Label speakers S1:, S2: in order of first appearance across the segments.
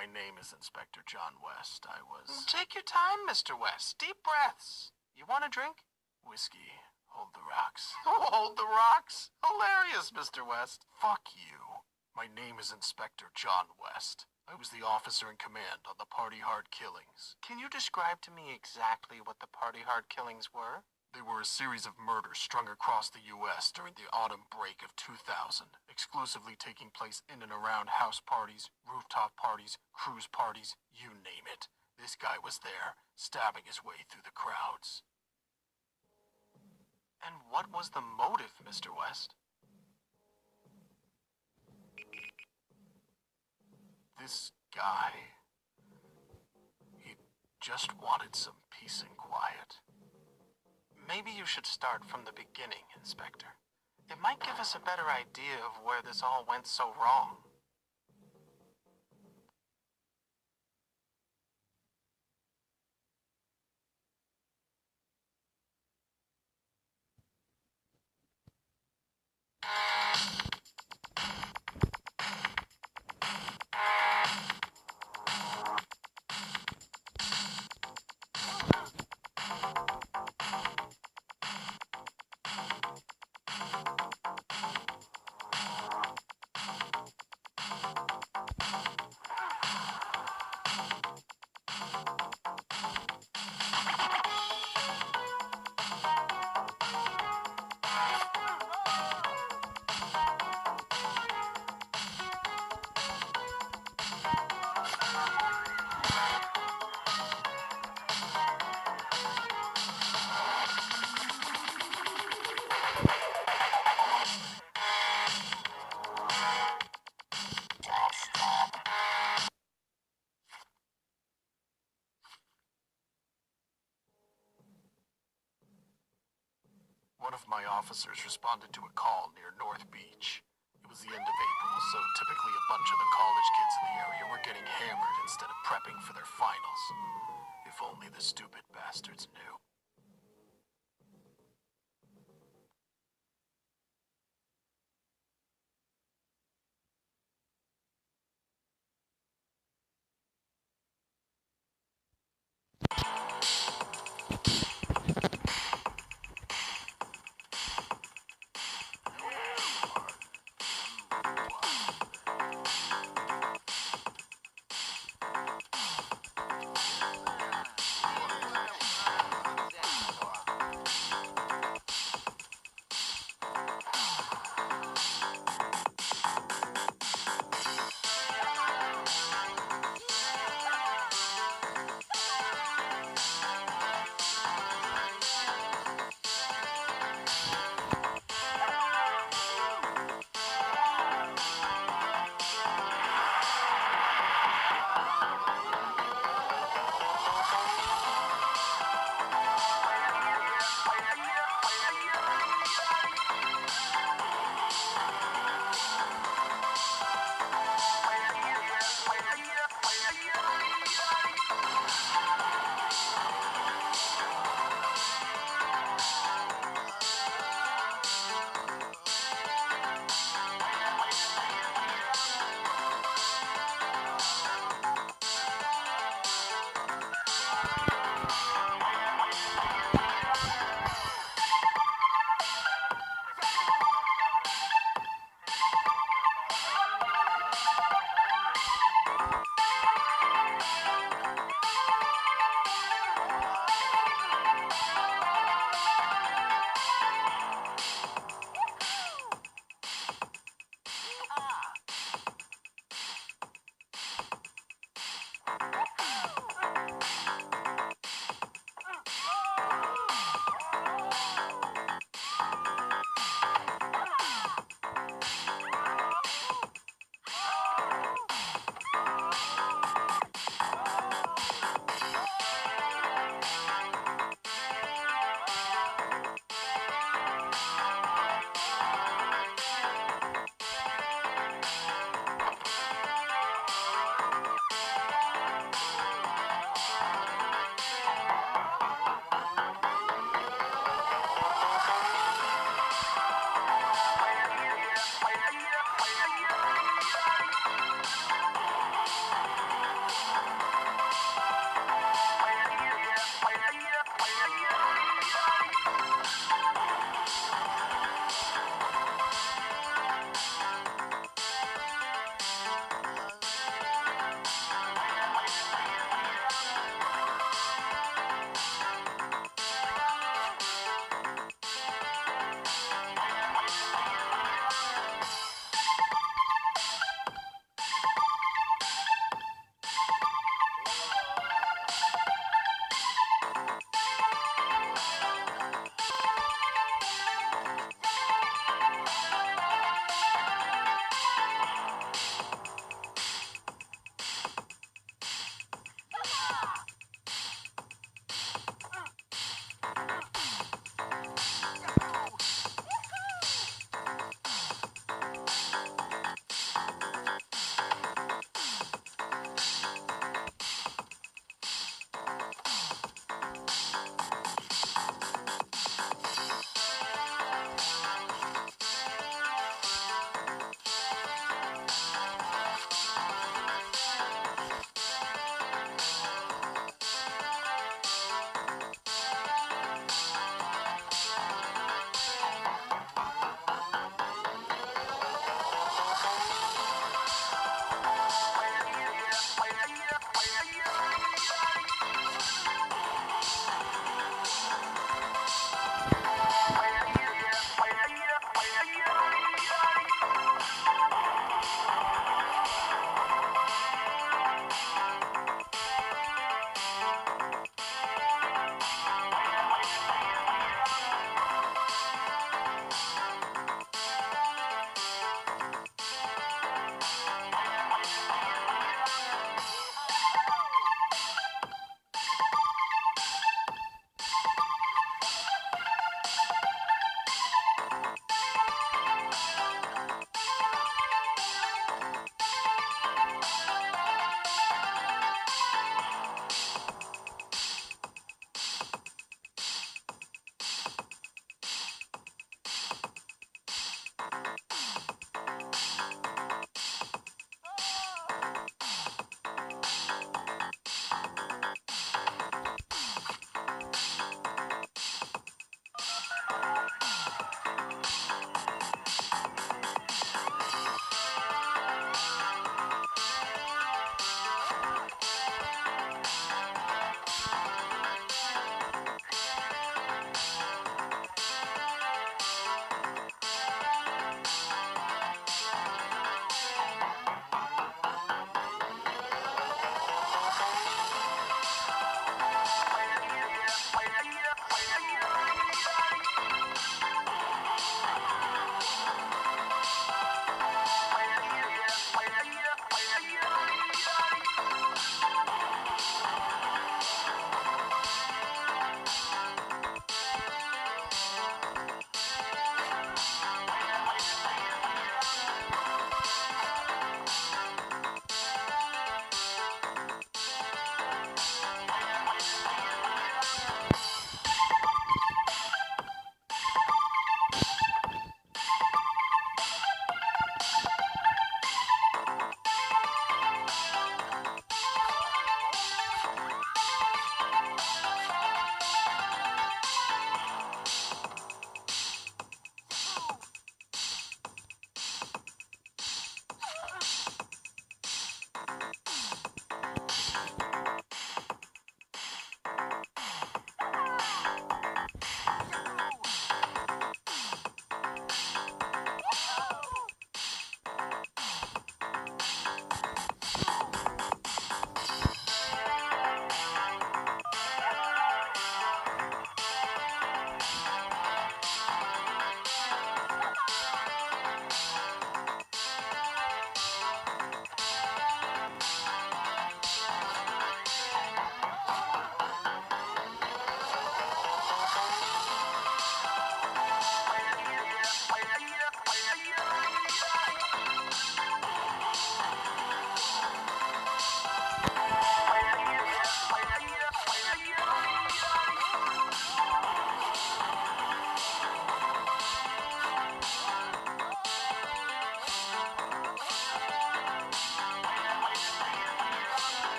S1: My name is Inspector John West. I was...
S2: Take your time, Mr. West. Deep breaths. You want a drink?
S1: Whiskey. Hold the rocks.
S2: Hold the rocks? Hilarious, Mr. West.
S1: Fuck you. My name is Inspector John West. I was the officer in command on the Party Hard killings.
S2: Can you describe to me exactly what the Party Hard killings were?
S1: They were a series of murders strung across the U.S. during the autumn break of 2000, exclusively taking place in and around house parties, rooftop parties, cruise parties, you name it. This guy was there, stabbing his way through the crowds.
S2: And what was the motive, Mr. West?
S1: This guy... he just wanted some peace and quiet.
S2: Maybe you should start from the beginning, Inspector. It might give us a better idea of where this all went so wrong.
S1: One of my officers responded to a call near North Beach. It was the end of April, so typically a bunch of the college kids in the area were getting hammered instead of prepping for their finals. If only the stupid bastards knew.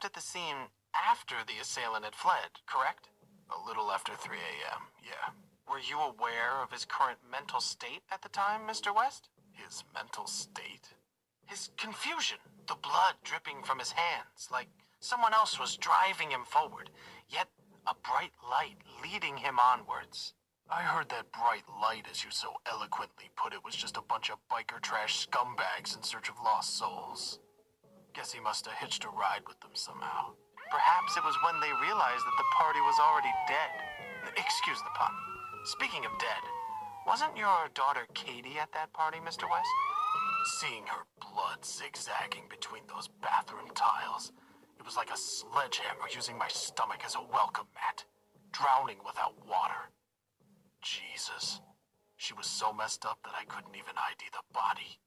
S2: arrived at the scene after the assailant had fled, correct?
S1: A little after 3 a.m., yeah.
S2: Were you aware of his current mental state at the time, Mr. West?
S1: His mental state?
S2: His confusion, the blood dripping from his hands, like someone else was driving him forward, yet a bright light leading him onwards.
S1: I heard that bright light, as you so eloquently put it, was just a bunch of biker trash scumbags in search of lost souls. Guess he must have hitched a ride with them somehow.
S2: Perhaps it was when they realized that the party was already dead. Excuse the pun. Speaking of dead, wasn't your daughter Katie at that party, Mr. West?
S1: Seeing her blood zigzagging between those bathroom tiles, it was like a sledgehammer using my stomach as a welcome mat, drowning without water. Jesus. She was so messed up that I couldn't even ID the body.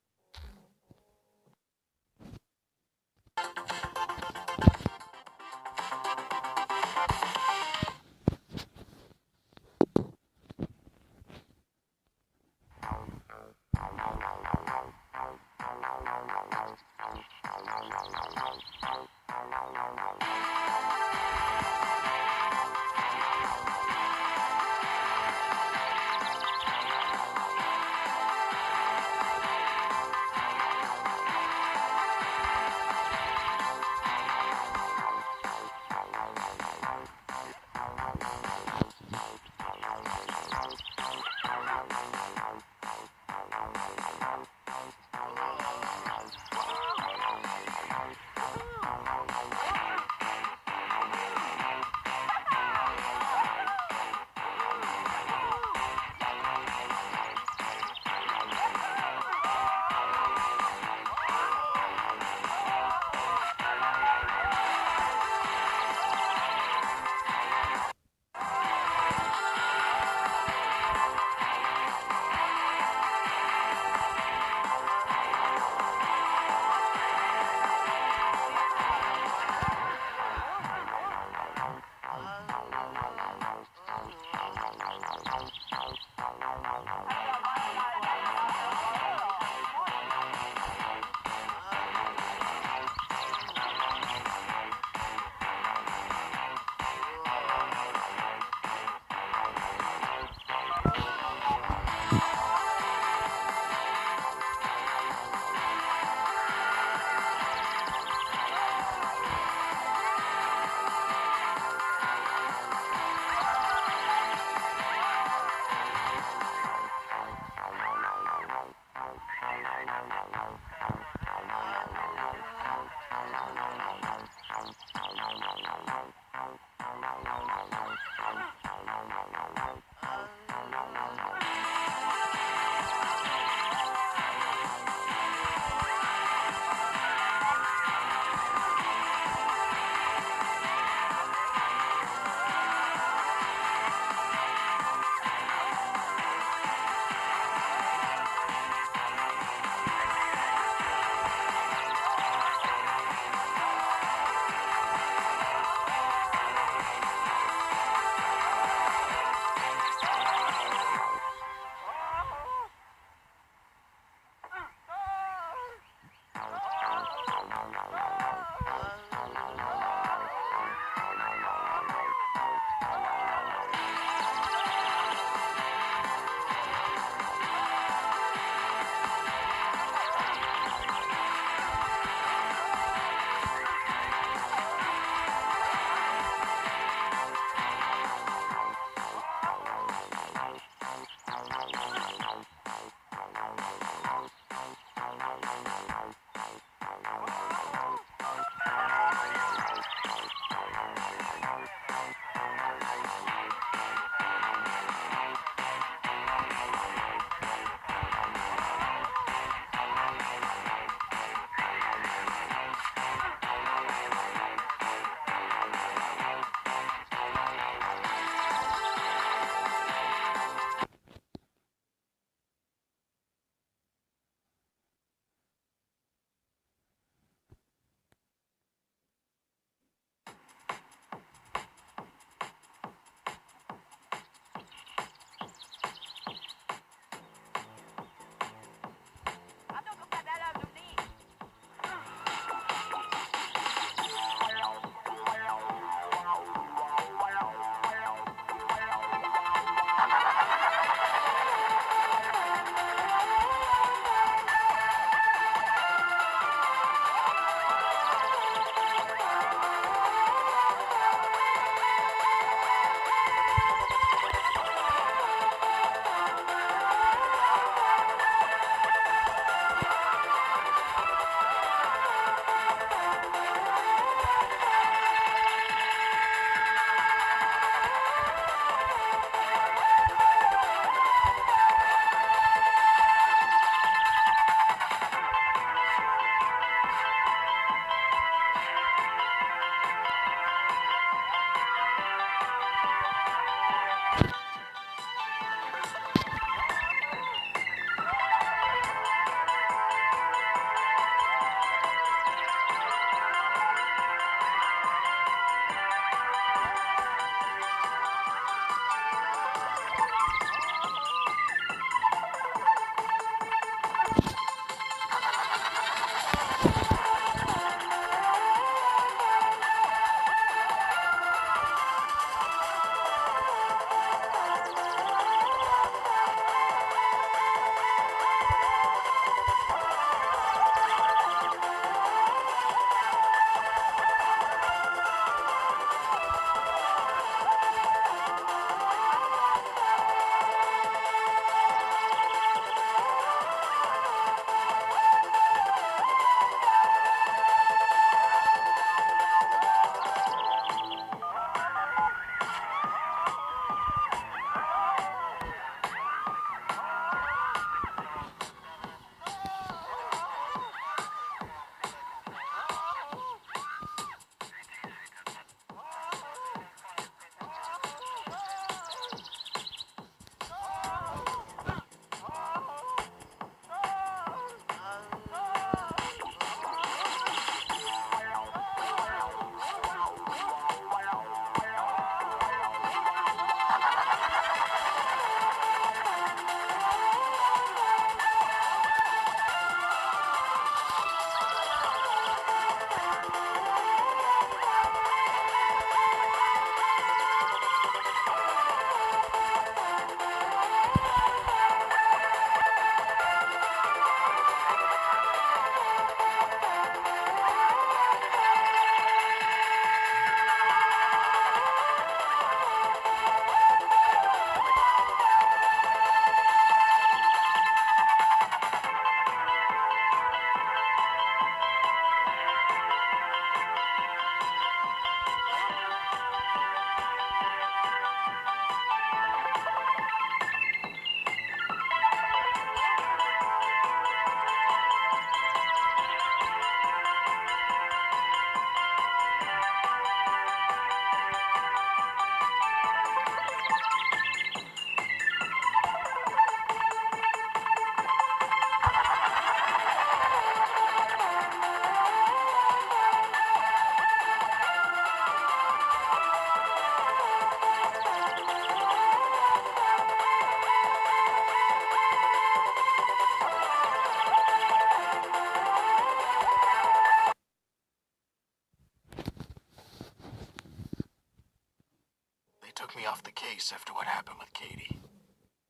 S1: me off the case after what happened with Katie.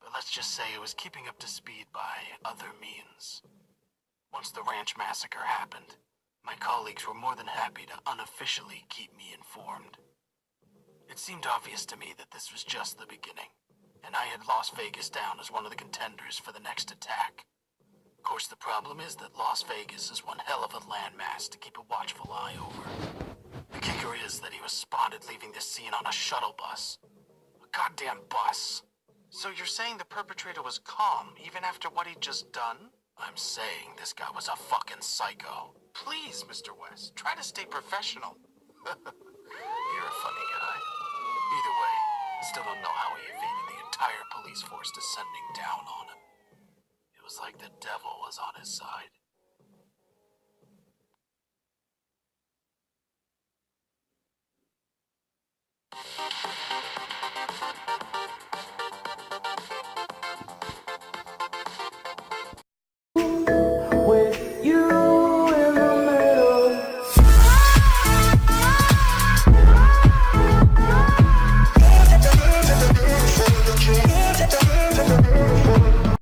S1: But let's just say it was keeping up to speed by other means. Once the ranch massacre happened, my colleagues were more than happy to unofficially keep me informed. It seemed obvious to me that this was just the beginning, and I had Las Vegas down as one of the contenders for the next attack. Of course, the problem is that Las Vegas is one hell of a landmass to keep a watchful eye over. The kicker is that he was spotted leaving the scene on a shuttle bus. A goddamn bus.
S2: So you're saying the perpetrator was calm even after what he'd just done?
S1: I'm saying this guy was a fucking psycho.
S2: Please, Mr. West, try to stay professional.
S1: You're a funny guy. Either way, I still don't know how he evaded the entire police force descending down on him. It was like the devil was on his side.